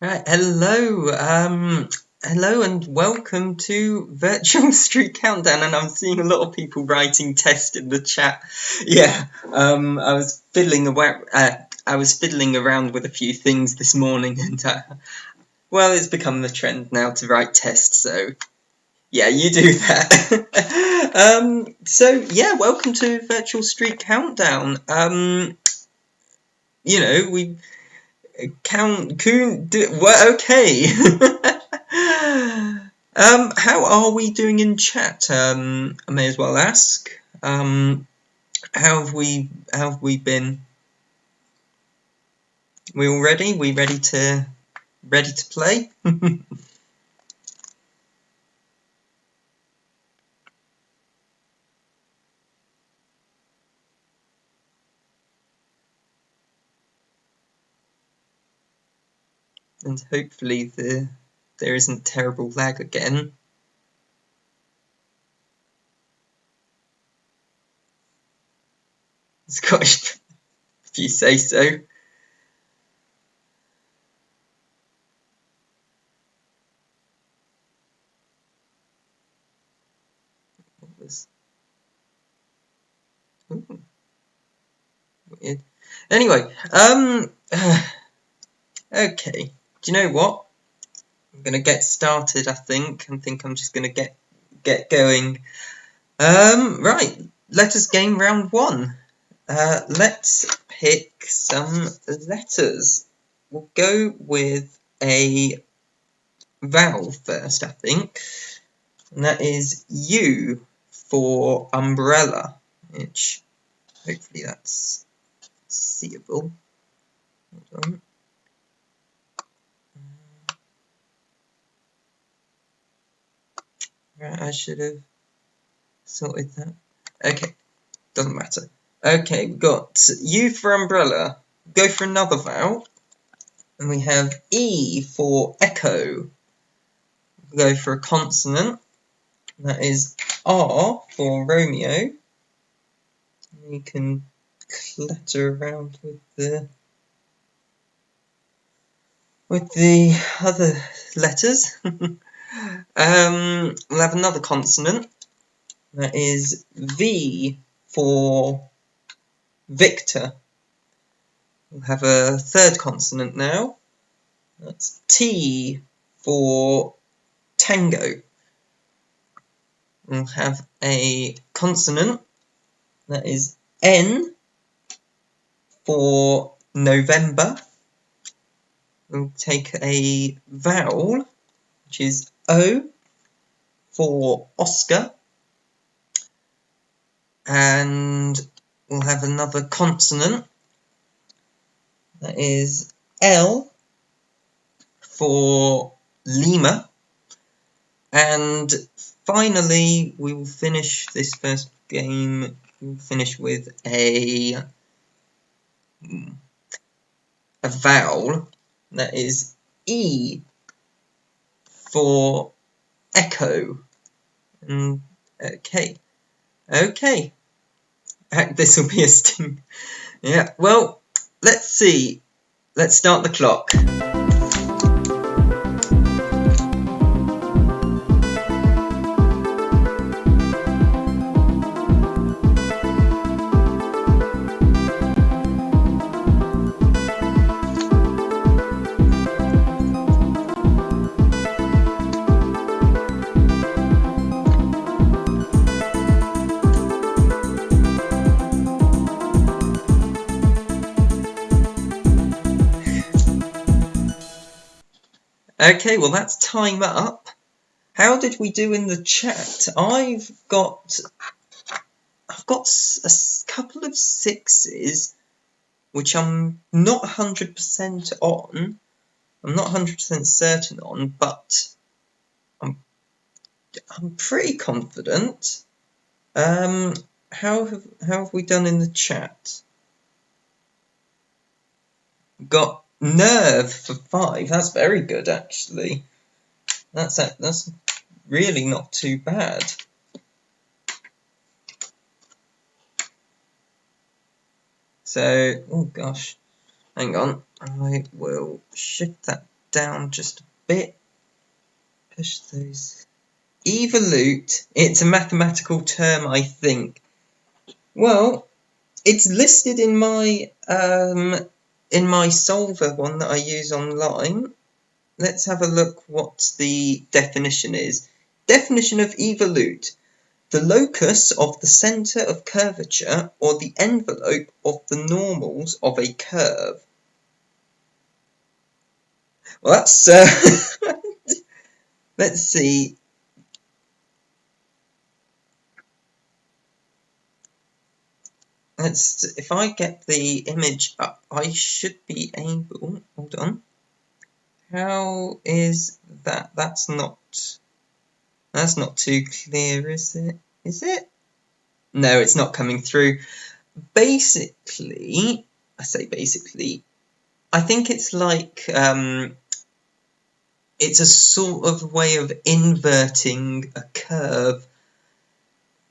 Right, hello and welcome to Virtual Street Countdown. And I'm seeing a lot of people writing test in the chat. Yeah, I was fiddling around with a few things this morning, and well, it's become the trend now to write test. So yeah, you do that. So yeah, welcome to Virtual Street Countdown. You know, we. Okay. How are we doing in chat? I may as well ask. How have we been? We all ready? We ready to play? And hopefully there isn't terrible lag again. Scottish, if you say so. What was? Ooh, weird. Anyway, okay. Do you know what? I'm gonna get started. I think I'm just gonna get going. Right. Let us game round one. Let's pick some letters. We'll go with a vowel first, I think. And that is U for umbrella, which hopefully that's seeable. Hold on. Right, I should have sorted that. Okay, doesn't matter. Okay, we've got U for umbrella. Go for another vowel. And we have E for echo. Go for a consonant. That is R for Romeo. You can clatter around with the other letters. We'll have another consonant. That is V for Victor. We'll have a third consonant now. That's T for Tango. We'll have a consonant. That is N for November. We'll take a vowel, which is O for Oscar. And we'll have another consonant. That is L for Lima. And finally, we will finish this first game. We'll finish with a vowel. That is E for echo. And okay. This will be a sting. Yeah, well, let's see. Let's start the clock. Okay, well that's time up. How did we do in the chat? I've got a couple of sixes, which I'm not 100% on. I'm not 100% certain on, but I'm pretty confident. How have we done in the chat? Got nerve for 5. That's very good, actually. That's really not too bad. So, oh gosh, hang on. I will shift that down just a bit. Push those. Evolute. It's a mathematical term, I think. Well, it's listed in my solver one that I use online. Let's have a look what the definition is. Definition of evolute: the locus of the centre of curvature or the envelope of the normals of a curve. Well, that's let's see. If I get the image up, I should be able. Hold on. How is that? That's not too clear, is it? Is it? No, it's not coming through. Basically, I think it's like it's a sort of way of inverting a curve,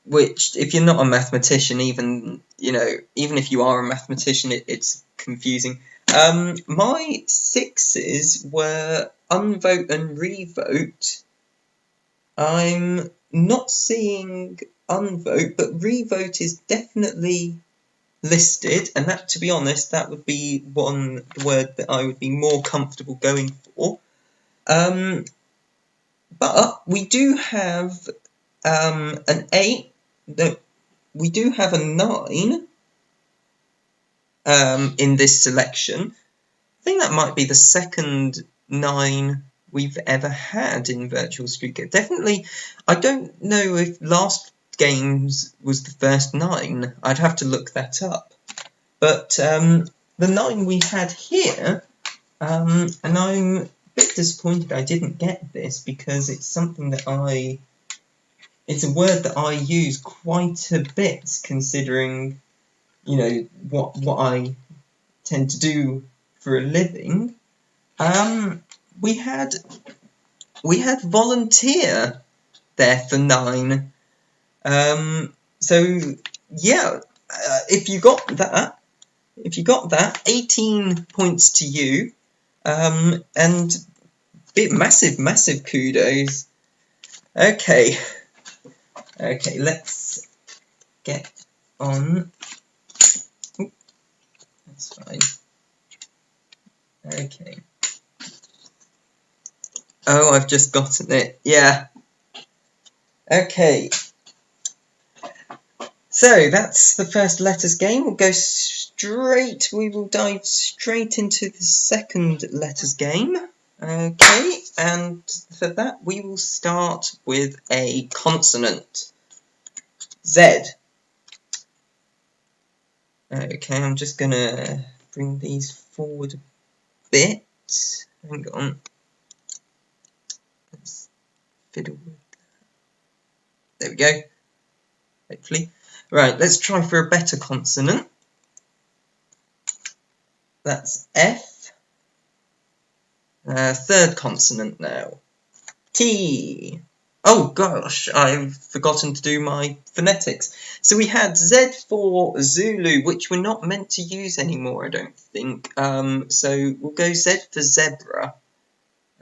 which, if you're not a mathematician, even if you are a mathematician, it's confusing. My 6s were unvote and revote. I'm not seeing unvote, but revote is definitely listed, and that, to be honest, that would be one word that I would be more comfortable going for. But we do have an 8. No, we do have a 9 in this selection. I think that might be the second 9 we've ever had in Virtual Street. Definitely, I don't know if last games was the first 9. I'd have to look that up. But the 9 we had here, and I'm a bit disappointed I didn't get this, because it's something that it's a word that I use quite a bit, considering, what I tend to do for a living. We had volunteer there for 9. So yeah, if you got that, 18 points to you, and massive kudos. Okay, let's get on. Ooh, that's fine. Okay. Oh, I've just gotten it. Yeah. Okay. So that's the first letters game. We will dive straight into the second letters game. Okay, and for that we will start with a consonant. Z. Okay, I'm just gonna bring these forward a bit. Hang on. Let's fiddle with that. There we go. Hopefully. Right, let's try for a better consonant. That's F. Third consonant now. T. Oh gosh, I've forgotten to do my phonetics. So we had Z for Zulu, which we're not meant to use anymore, I don't think. So we'll go Z for zebra.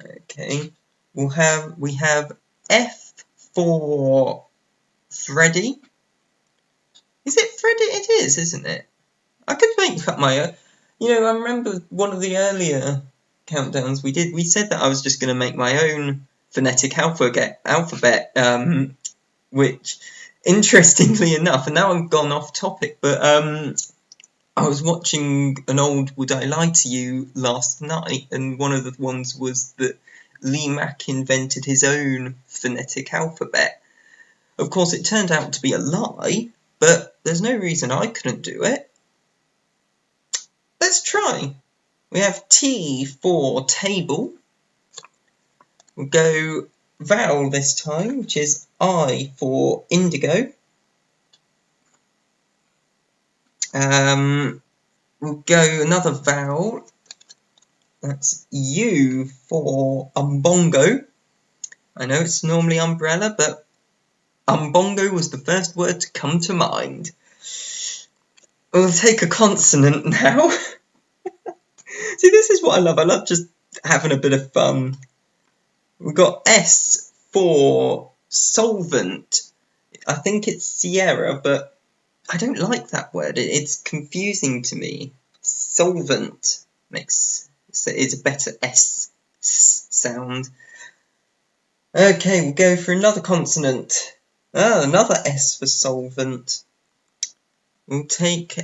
Okay. We have F for Freddy. Is it Freddy? It is, isn't it? I could make up my own. I remember one of the earlier countdowns we did. We said that I was just going to make my own phonetic alphabet, which, interestingly enough, and now I've gone off topic, but I was watching an old Would I Lie to You last night, and one of the ones was that Lee Mack invented his own phonetic alphabet. Of course, it turned out to be a lie, but there's no reason I couldn't do it. Let's try. We have T for table. We'll go vowel this time, which is I for indigo. We'll go another vowel. That's U for umbongo. I know it's normally umbrella, but umbongo was the first word to come to mind. We'll take a consonant now. See, this is what I love. I love just having a bit of fun. We've got S for solvent. I think it's Sierra, but I don't like that word. It's confusing to me. Solvent makes it's a better S sound. Okay, we'll go for another consonant. Another S for solvent. We'll take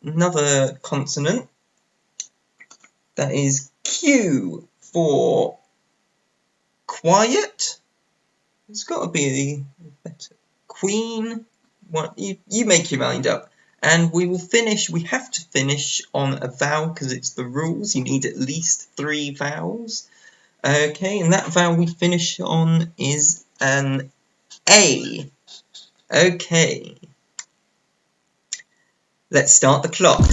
another consonant. That is Q for quiet. It's got to be better. Queen. What you make your mind up. And we will finish. We have to finish on a vowel because it's the rules. You need at least 3 vowels. Okay, and that vowel we finish on is an A. Okay. Let's start the clock.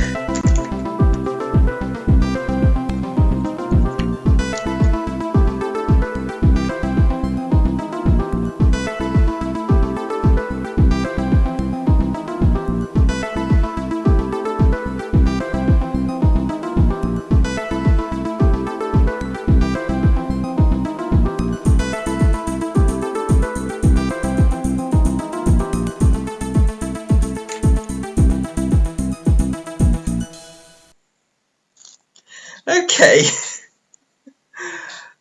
Okay.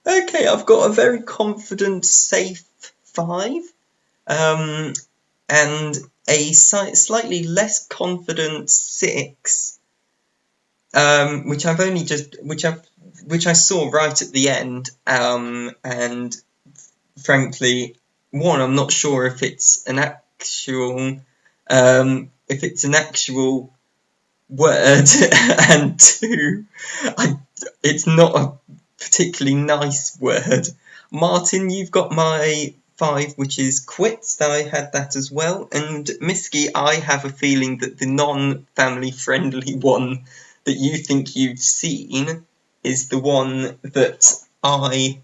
Okay, I've got a very confident, safe 5, and a slightly less confident 6, which I saw right at the end, and frankly, one, I'm not sure if it's an actual word, and 2, it's not a particularly nice word. Martin, you've got my 5, which is quits. I had that as well. And Misky, I have a feeling that the non-family friendly one that you think you've seen is the one that I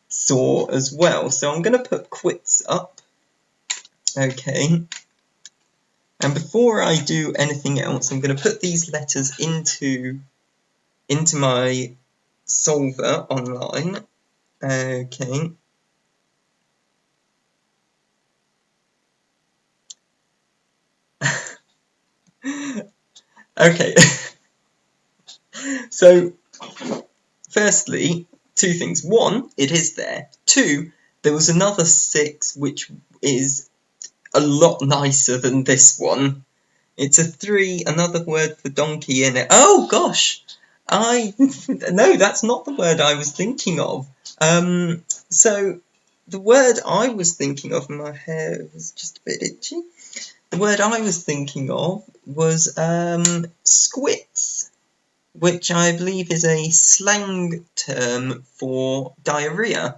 saw as well. So I'm going to put quits up. Okay. And before I do anything else, I'm going to put these letters into my solver online. Okay. Okay. So, firstly, 2 things. 1, it is there. 2, there was another 6 which is a lot nicer than this one. It's a 3, another word for donkey in it. Oh gosh! No, that's not the word I was thinking of. So the word I was thinking of, my hair was just a bit itchy. The word I was thinking of was squits, which I believe is a slang term for diarrhea.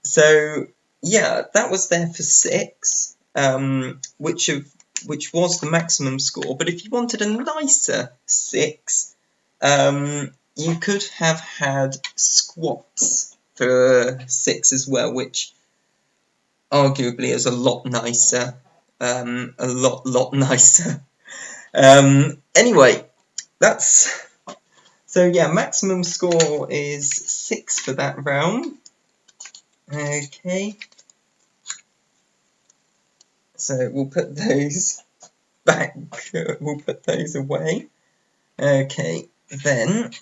So yeah, that was there for 6, which was the maximum score. But if you wanted a nicer 6, you could have had squats for 6 as well, which arguably is a lot nicer. A lot nicer. Anyway, that's... So yeah, maximum score is 6 for that round. Okay. So we'll put those back, we'll put those away. Okay, then.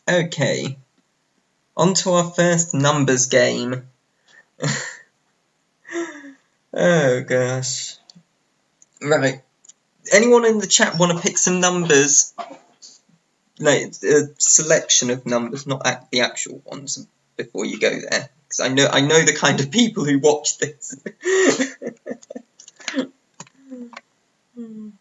Okay, on to our first numbers game. Oh gosh. Right, anyone in the chat want to pick some numbers? Like a selection of numbers, not the actual ones, before you go there. Because I know the kind of people who watch this. I'm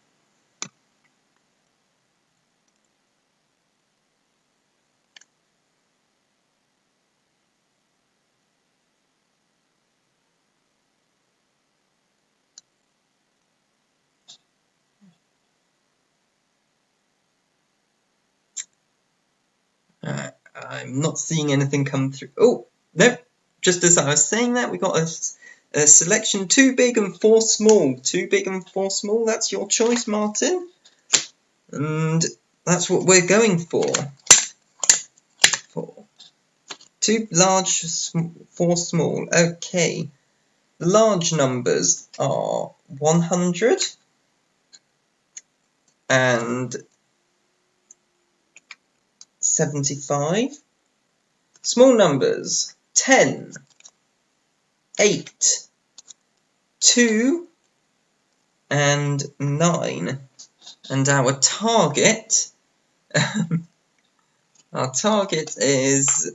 not seeing anything come through. Oh, no. Just as I was saying that, we got a selection too big and 4 small. Too big and 4 small, that's your choice, Martin. And that's what we're going for. Too large, 4 small. Okay. The large numbers are 100 and 75. Small numbers 10, 8, 2 and 9. And our target is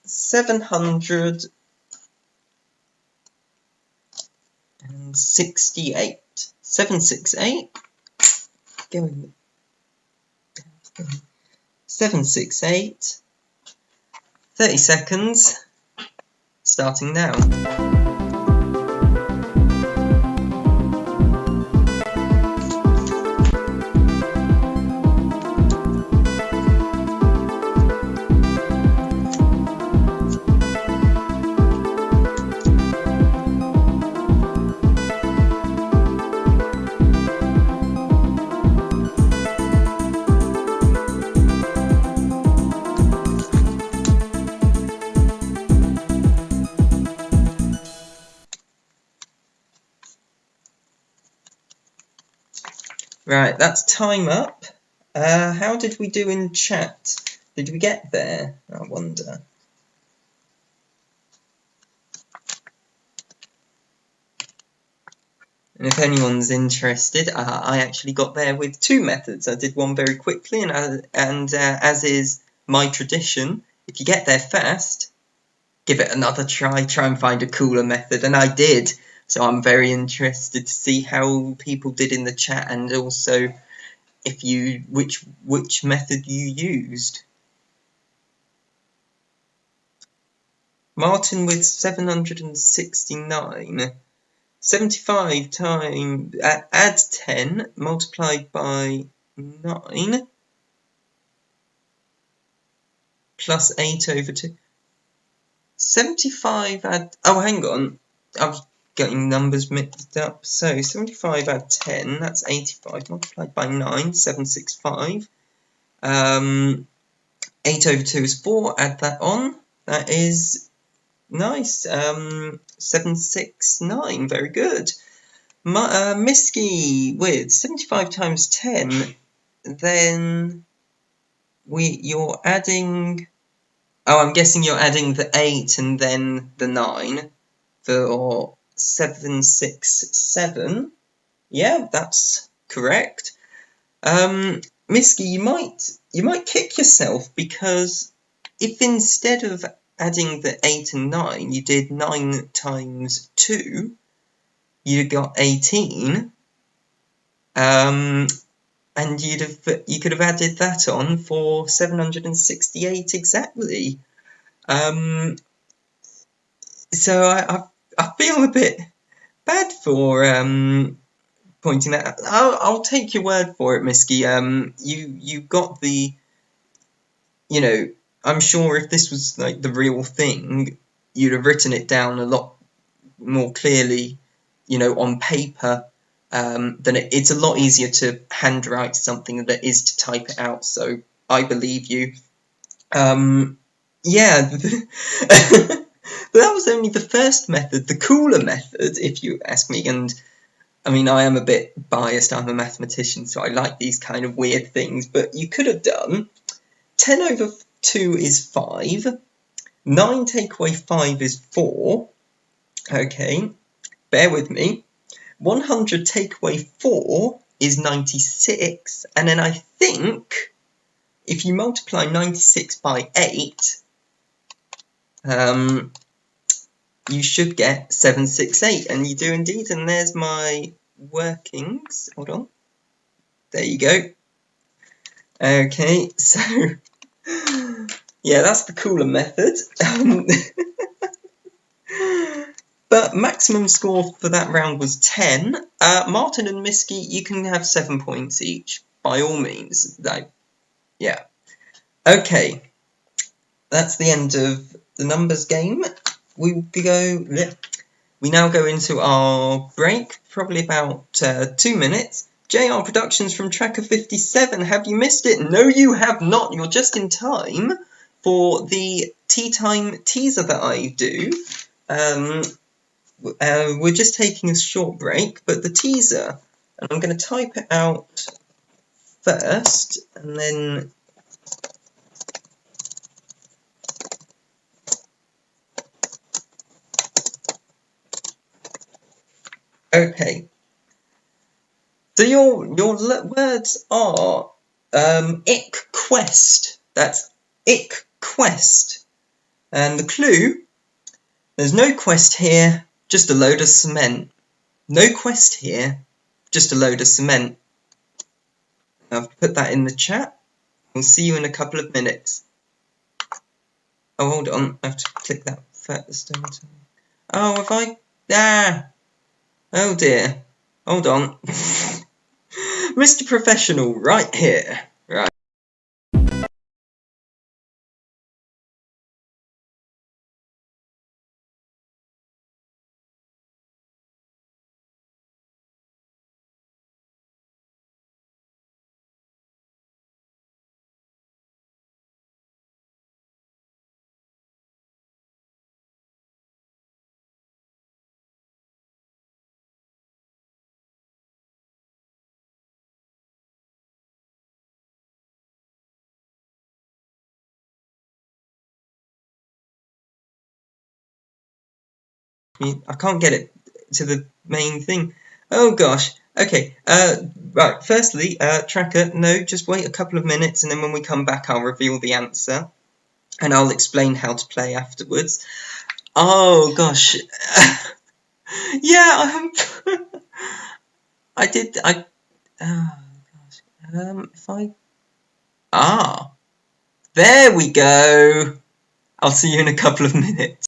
768. 768. Going. 768. 30 seconds. Starting now. Right, that's time up. How did we do in chat? Did we get there? I wonder. And if anyone's interested, I actually got there with 2 methods. I did one very quickly, and as is my tradition, if you get there fast, give it another try. Try and find a cooler method, and I did. So I'm very interested to see how people did in the chat, and also if you which method you used. Martin with 769. 75 times add 10 multiplied by 9 plus 8 over 2. 75 add. Oh, hang on. I was getting numbers mixed up. So 75 add 10, that's 85 multiplied by 9, 765. 8 over 2 is 4, add that on. That is nice. 769, very good. Misky with 75 times 10, then you're adding. Oh, I'm guessing you're adding the 8 and then the 9 for 767. Yeah, that's correct. Misky, you might kick yourself, because if instead of adding the 8 and 9, you did 9 times 2, you got 18. And you could have added that on for 768 exactly. So I feel a bit bad for pointing that out. I'll take your word for it, Misky. You got the, I'm sure if this was like the real thing, you'd have written it down a lot more clearly, on paper. Then it's a lot easier to handwrite something than it is to type it out. So I believe you. Yeah. But that was only the first method, the cooler method, if you ask me. And I mean, I am a bit biased. I'm a mathematician, so I like these kind of weird things. But you could have done 10 over 2 is 5. 9 take away 5 is 4. Okay, bear with me. 100 take away 4 is 96. And then I think if you multiply 96 by 8, you should get 768, and you do indeed. And there's my workings. Hold on. There you go. Okay, so yeah, that's the cooler method. But maximum score for that round was 10. Martin and Miski, you can have 7 points each, by all means. Yeah. Okay, that's the end of the numbers game. We now go into our break, probably about 2 minutes. JR Productions from Tracker 57. Have you missed it? No, you have not. You're just in time for the tea time teaser that I do. We're just taking a short break, but the teaser, and I'm going to type it out first, and then okay. So your words are ick quest. That's ick quest, and the clue: there's no quest here, just a load of cement. No quest here, just a load of cement. I've put that in the chat. We'll see you in a couple of minutes. Oh, hold on. I have to click that first. Oh, have I? Ah! Oh dear. Hold on. Mr. Professional, right here. Right. I can't get it to the main thing. Oh gosh. Okay. Right. Firstly, Tracker, no, just wait a couple of minutes, and then when we come back, I'll reveal the answer, and I'll explain how to play afterwards. Oh gosh. Yeah. I did. Oh gosh. If I. There we go. I'll see you in a couple of minutes.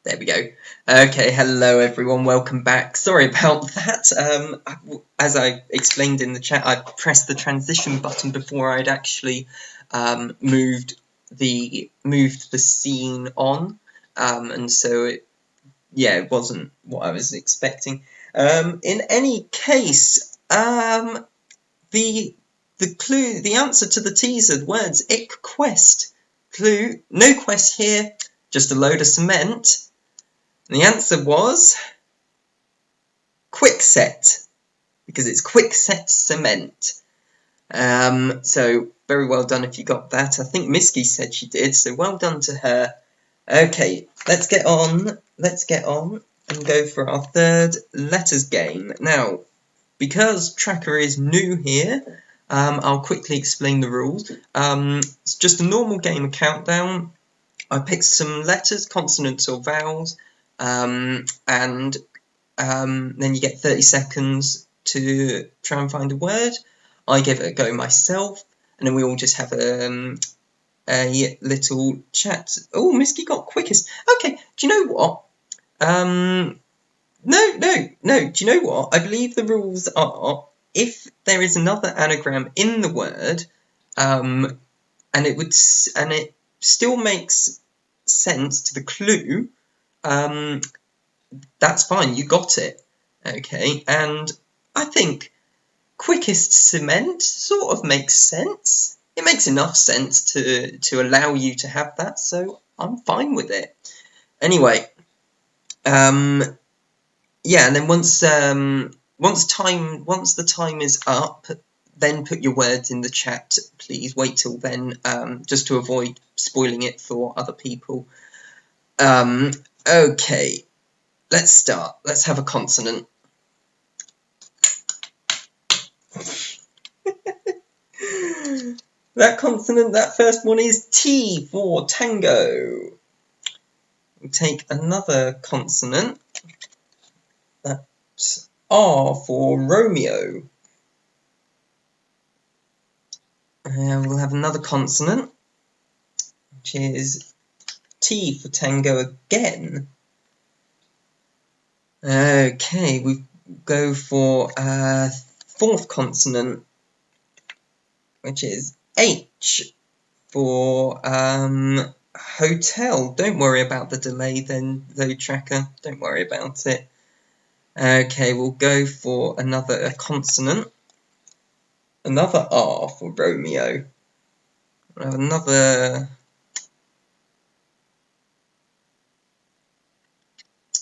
There we go. Okay, hello everyone, welcome back. Sorry about that. As I explained in the chat, I pressed the transition button before I'd actually moved the scene on, and so it wasn't what I was expecting. In any case, the clue, the answer to the teaser, words "ick quest." Clue: no quest here, just a load of cement. And the answer was quickset, because it's quickset cement. So very well done if you got that. I think Misky said she did, so well done to her. Okay, let's get on and go for our third letters game. Now, because Tracker is new here, I'll quickly explain the rules. It's just a normal game of countdown. I picked some letters, consonants or vowels, and then you get 30 seconds to try and find a word. I give it a go myself, and then we all just have a little chat. Oh, Misky got quickest. Okay, do you know what? No. Do you know what? I believe the rules are, if there is another anagram in the word, and it still makes sense to the clue, that's fine, you got it. Okay, and I think quickest cement sort of makes sense. It makes enough sense to allow you to have that, so I'm fine with it. Anyway, and then once the time is up, then put your words in the chat, please. Wait till then, just to avoid spoiling it for other people. Okay, let's start. Let's have a consonant. That consonant, that first one is T for tango. We'll take another consonant. That's R for Romeo. We'll have another consonant, which is T for tango again. Okay, we go for fourth consonant, which is H for hotel. Don't worry about the delay then, though, Tracker. Don't worry about it. Okay, we'll go for another consonant. Another R for Romeo. We'll have another...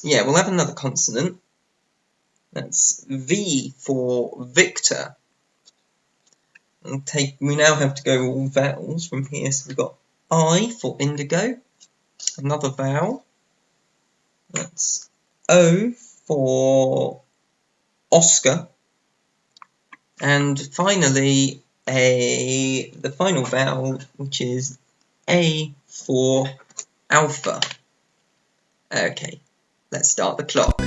Yeah, we'll have another consonant. That's V for Victor. We now have to go all vowels from here. So we've got I for indigo. Another vowel. That's O for Oscar. And finally, the final vowel, which is A for Alpha. Okay, let's start the clock.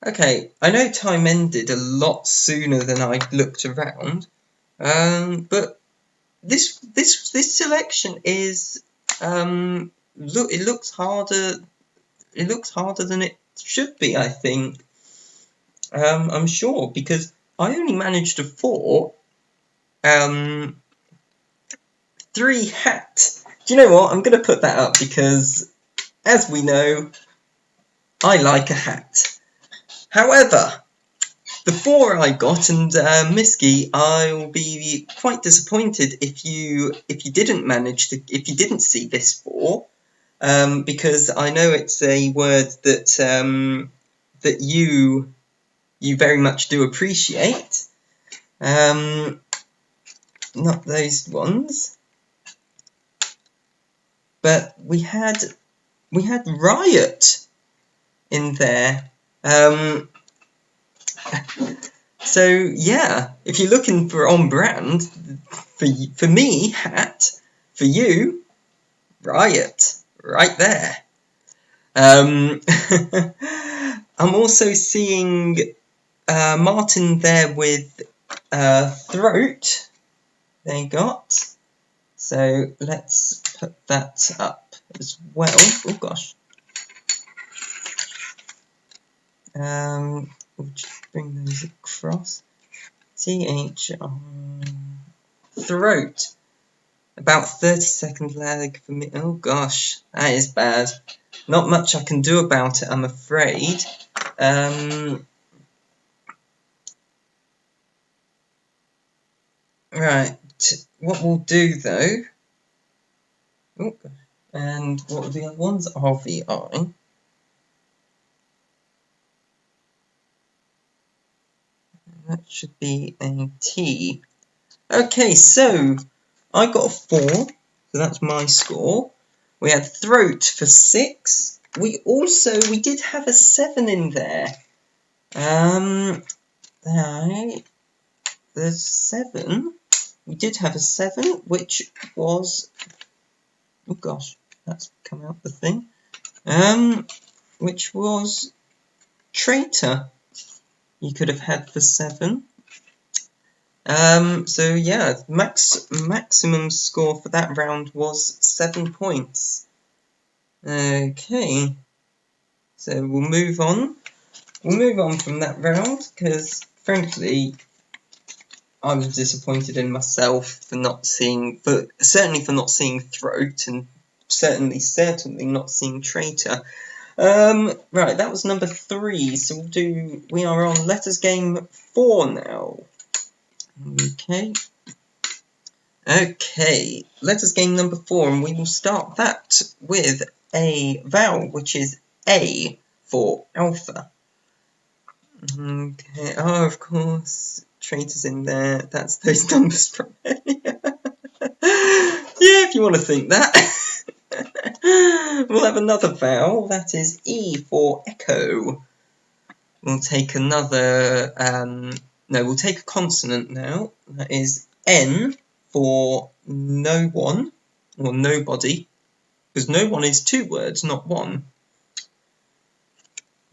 Okay, I know time ended a lot sooner than I looked around, but this selection is it looks harder. It looks harder than it should be, I think. I'm sure, because I only managed to 4. 3 hat. Do you know what? I'm going to put that up because, as we know, I like a hat. However, the 4 I got, and Misky, I will be quite disappointed if you didn't see this 4, because I know it's a word that that you you very much do appreciate. Not those ones. But we had Riot in there. So yeah, if you're looking for on brand, for me, hat, for you, Riot, right there. I'm also seeing Martin there with Throat. They got. So let's put that up as well. Oh gosh. We'll just bring those across. Throat. About 30-second lag for me. Oh gosh, that is bad. Not much I can do about it, I'm afraid. Right, what we'll do though. Oh, and what are the other ones? RVI. That should be a T. Okay, so I got a 4, so that's my score. We had Throat for 6. We did have a 7 in there. The 7. We did have a 7, which was. Oh gosh, that's come out the thing. Which was Traitor. You could have had for 7. So yeah, maximum score for that round was 7 points. Okay, so we'll move on. We'll move on from that round because, frankly, I was disappointed in myself for not seeing, certainly for not seeing Throat, and certainly not seeing Traitor. Right, that was number 3. So we are on letters game 4 now. Okay, letters game number 4, and we will start that with a vowel, which is A for alpha. Okay, oh, of course, Traitor's in there. That's those numbers from earlier. Yeah, if you want to think that. We'll have another vowel, that is E for echo. We'll take another, we'll take a consonant now, that is N for no one, or nobody, because no one is 2 words, not 1.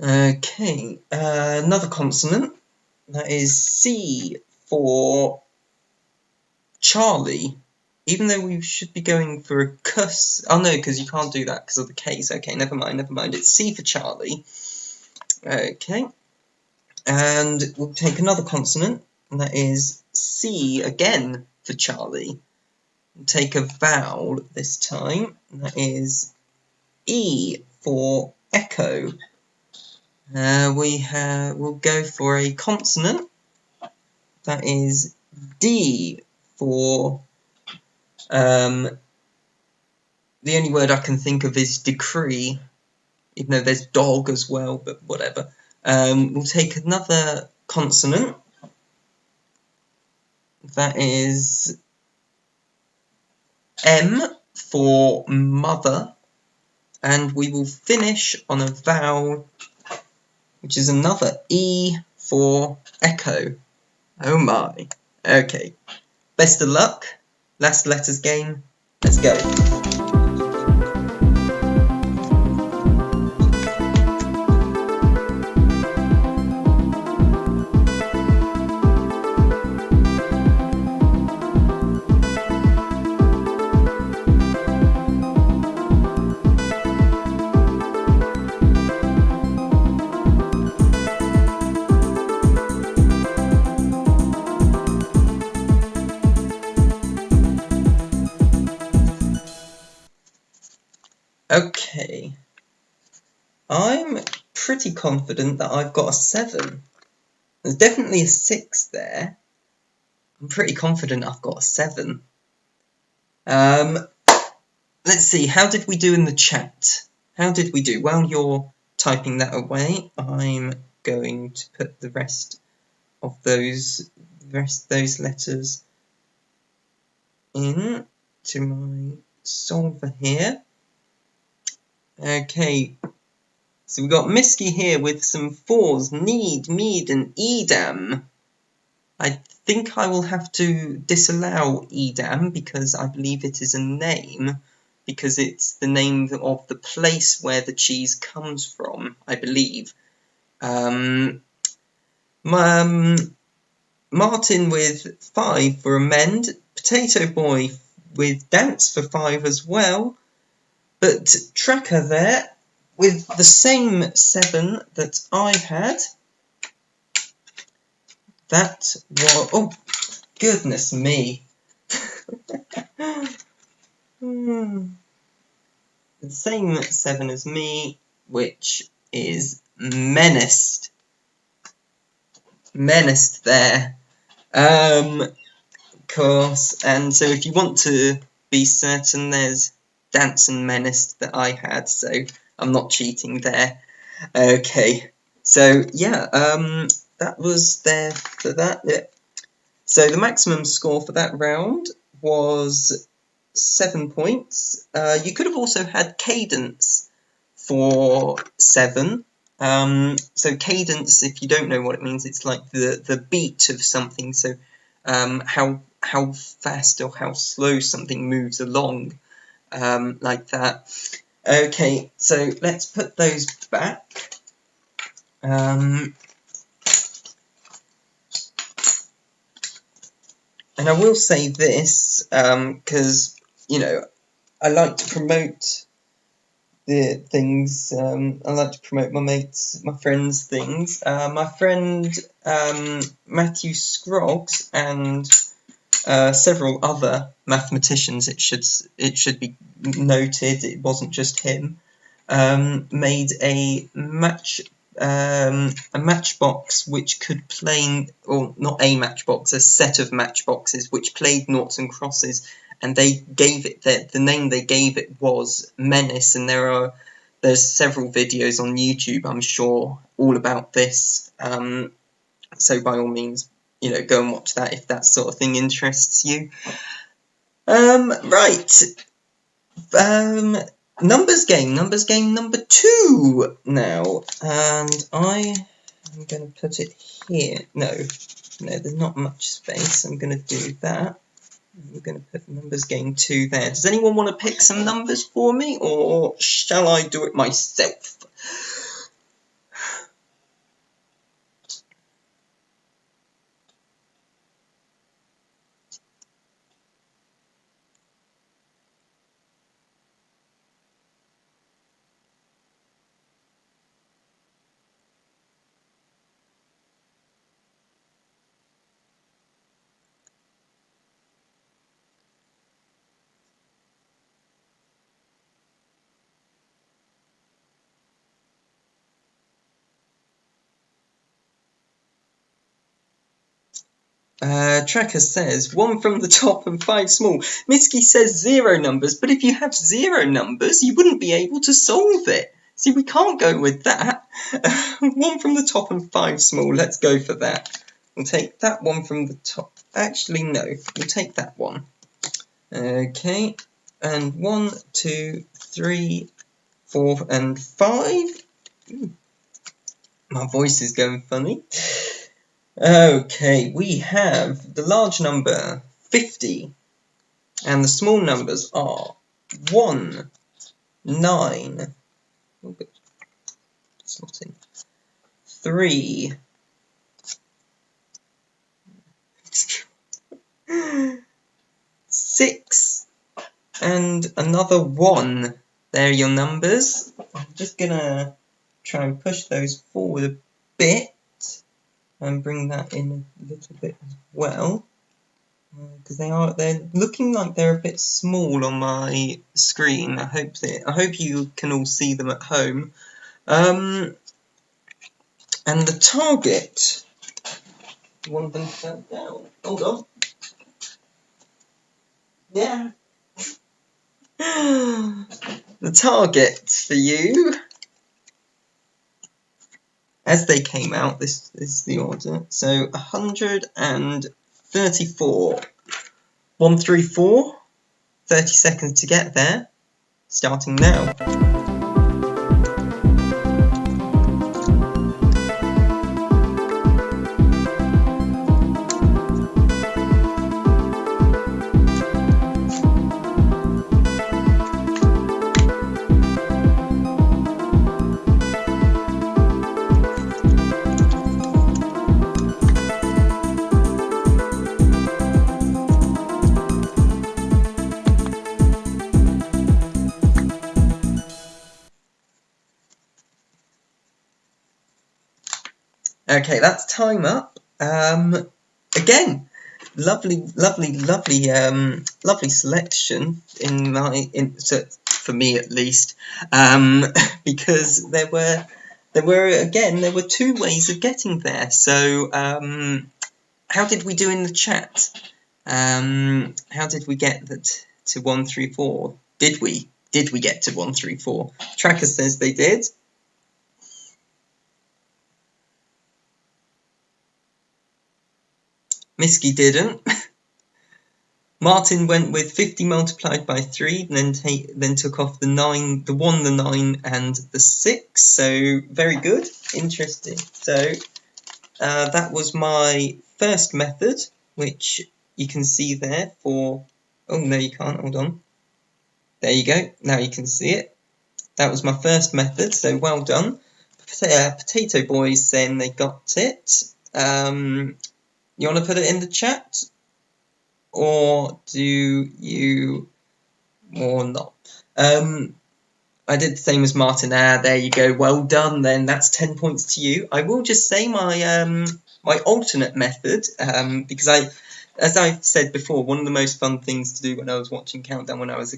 Okay, another consonant, that is C for Charlie, even though we should be going for a cuss. Oh no, because you can't do that because of the case. Okay, never mind, it's C for Charlie. Okay, and we'll take another consonant, and that is C again for Charlie. We'll take a vowel this time, and that is E for echo. We'll go for a consonant, that is D for, the only word I can think of is decree, even though there's dog as well, but whatever. We'll take another consonant, that is M for mother, and we will finish on a vowel, which is another E for echo. Oh my. Okay. Best of luck. Last letters game. Let's go. Okay, I'm pretty confident that I've got a 7. There's definitely a 6 there. I'm pretty confident I've got a 7. Let's see, how did we do in the chat? How did we do? While you're typing that away, I'm going to put the rest of those letters in to my solver here. Okay, so we've got Misky here with some 4s, need, mead, and Edam. I think I will have to disallow Edam because I believe it is a name, because it's the name of the place where the cheese comes from, I believe. Martin with 5 for amend, Potato Boy with dance for 5 as well, but Tracker there with the same 7 that I had. That was, oh goodness me. The same 7 as me, which is menaced. Menaced there. Of course, and so if you want to be certain, there's dance and menaced that I had, so I'm not cheating there. Okay, so yeah, that was there for that. Yeah. So the maximum score for that round was 7 points. You could have also had cadence for 7. So cadence, if you don't know what it means, it's like the beat of something. So how fast or how slow something moves along, like that. Okay, so let's put those back. And I will say this, because, you know, I like to promote the things, I like to promote my mates, my friends' things. My friend Matthew Scroggs and several other mathematicians, it should be noted, it wasn't just him, made a matchbox which could play, or not a matchbox, a set of matchboxes which played noughts and crosses, and they gave it the name they gave it was Menace, and there's several videos on YouTube, I'm sure, all about this. So by all means, you know, go and watch that if that sort of thing interests you. Right. Numbers game number 2 now, and I am going to put it here. No, there's not much space. I'm going to do that. I'm going to put numbers game 2 there. Does anyone want to pick some numbers for me, or shall I do it myself? Tracker says 1 from the top and 5 small. Mitski says 0 numbers, but if you have 0 numbers, you wouldn't be able to solve it. See, we can't go with that. 1 from the top and 5 small. Let's go for that. We'll take that one from the top. Actually, no. We'll take that one. Okay. And 1, 2, 3, 4, and 5. Ooh. My voice is going funny. Okay, we have the large number 50, and the small numbers are 1, 9, oh, good. It's not in, 3, 6, and another 1. There are your numbers. I'm just gonna try and push those forward a bit and bring that in a little bit as well, because they're looking like they're a bit small on my screen. I hope you can all see them at home. And the target, one of them fell down. Hold on. Yeah. The target for you as they came out. This is the order. So 134. 134. 30 seconds to get there. Starting now. Okay, that's time up. Again, lovely selection so for me at least. Because there were 2 ways of getting there. So how did we do in the chat? How did we get that to 134? Did we get to 134? Tracker says they did. Miski didn't. Martin went with 50 multiplied by 3, and then took off the 9, the 1, the 9, and the 6. So very good, interesting. So that was my first method, which you can see there for. Oh no, you can't. Hold on. There you go. Now you can see it. That was my first method. So well done. Potato Boys saying they got it. You want to put it in the chat? Or do you or not? I did the same as Martin. There you go. Well done then. That's 10 points to you. I will just say my my alternate method, because as I've said before, one of the most fun things to do when I was watching Countdown when I was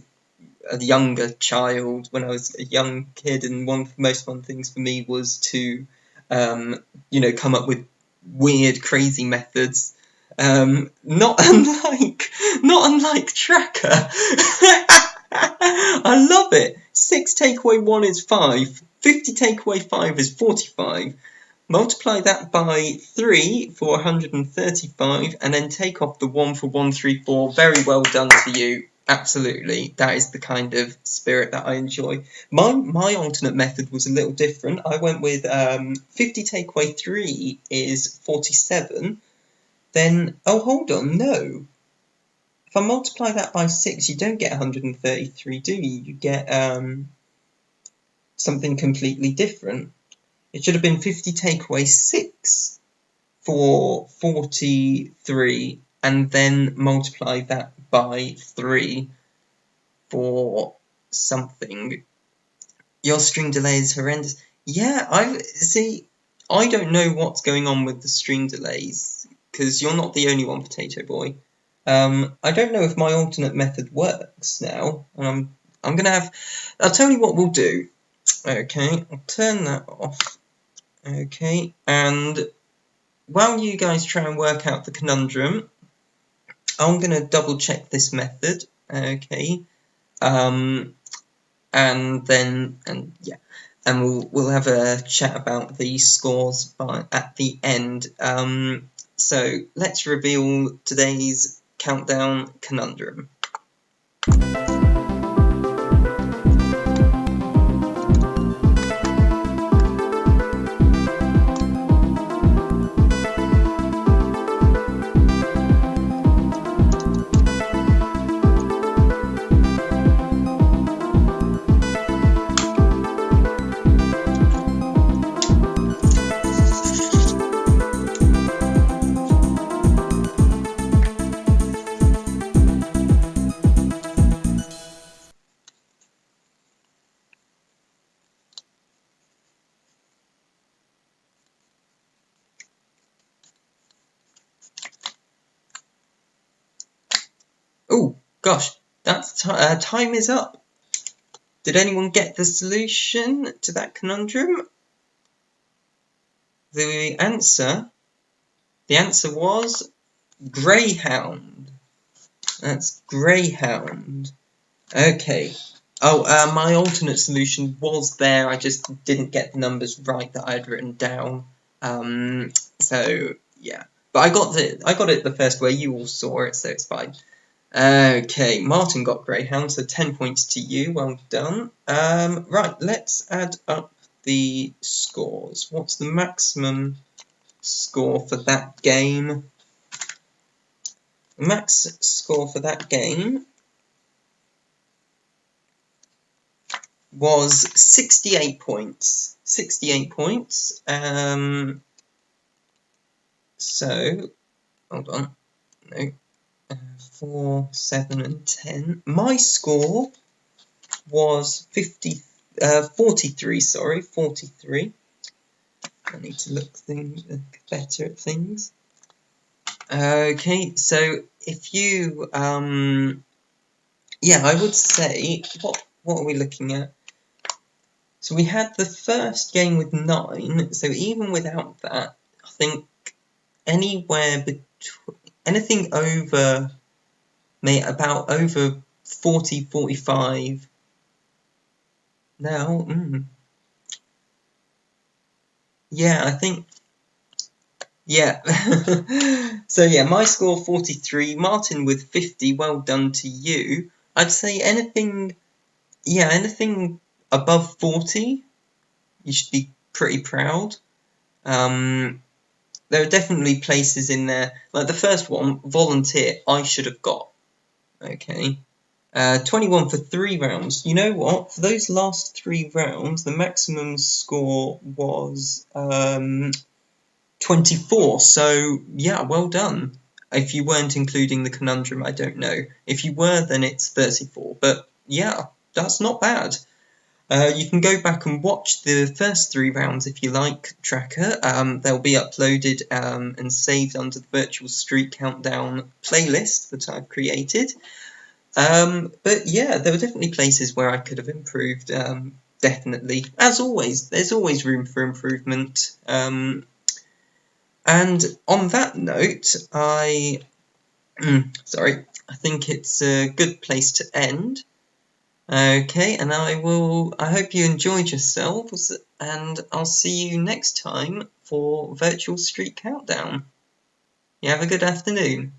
a younger child, when I was a young kid, and one of the most fun things for me was to come up with weird, crazy methods. Not unlike Tracker. I love it. 6 take away 1 is 5. 50 take away 5 is 45. Multiply that by 3 for 135, and then take off the 1 for 134. Very well done to you. Absolutely. That is the kind of spirit that I enjoy. My alternate method was a little different. I went with 50 take away 3 is 47. Then, oh, hold on, no. If I multiply that by 6, you don't get 133, do you? You get something completely different. It should have been 50 take away 6 for 43, and then multiply that by 3 for something. Your string delay is horrendous. Yeah, I don't know what's going on with the string delays, because you're not the only one, Potato Boy. I don't know if my alternate method works now. I'm gonna have. I'll tell you what we'll do. Okay, I'll turn that off. Okay, and while you guys try and work out the conundrum, I'm gonna double check this method. Okay, and we'll have a chat about the scores at the end. So let's reveal today's Countdown conundrum. Oh gosh, that's time is up. Did anyone get the solution to that conundrum? The answer was Greyhound. That's Greyhound. Okay, Oh, my alternate solution was there. I just didn't get the numbers right that I had written down. So yeah, but I got it the first way. You all saw it, so it's fine. Okay, Martin got Greyhound, so 10 points to you. Well done. Right, let's add up the scores. What's the maximum score for that game? The max score for that game was 68 points. 68 points. So, hold on. No. 4, 7, and 10. My score was 43, sorry, 43. I need to look better at things. Okay, so if you, yeah, I would say, what are we looking at? So we had the first game with 9, so even without that, I think anywhere between, anything over, about over 40, 45. Now, yeah, I think, yeah. So yeah, my score 43, Martin with 50, well done to you. I'd say anything, yeah, anything above 40, you should be pretty proud. There are definitely places in there, like the first one, volunteer, I should have got. Okay. 21 for 3 rounds. You know what? For those last 3 rounds, the maximum score was 24. So, yeah, well done. If you weren't including the conundrum, I don't know. If you were, then it's 34. But, yeah, that's not bad. You can go back and watch the first 3 rounds if you like, Tracker. They'll be uploaded and saved under the Virtual Street Countdown playlist that I've created. But yeah, there were definitely places where I could have improved, definitely. As always, there's always room for improvement. And on that note, I think it's a good place to end. Okay, and I hope you enjoyed yourselves, and I'll see you next time for Virtual Street Countdown. You have a good afternoon.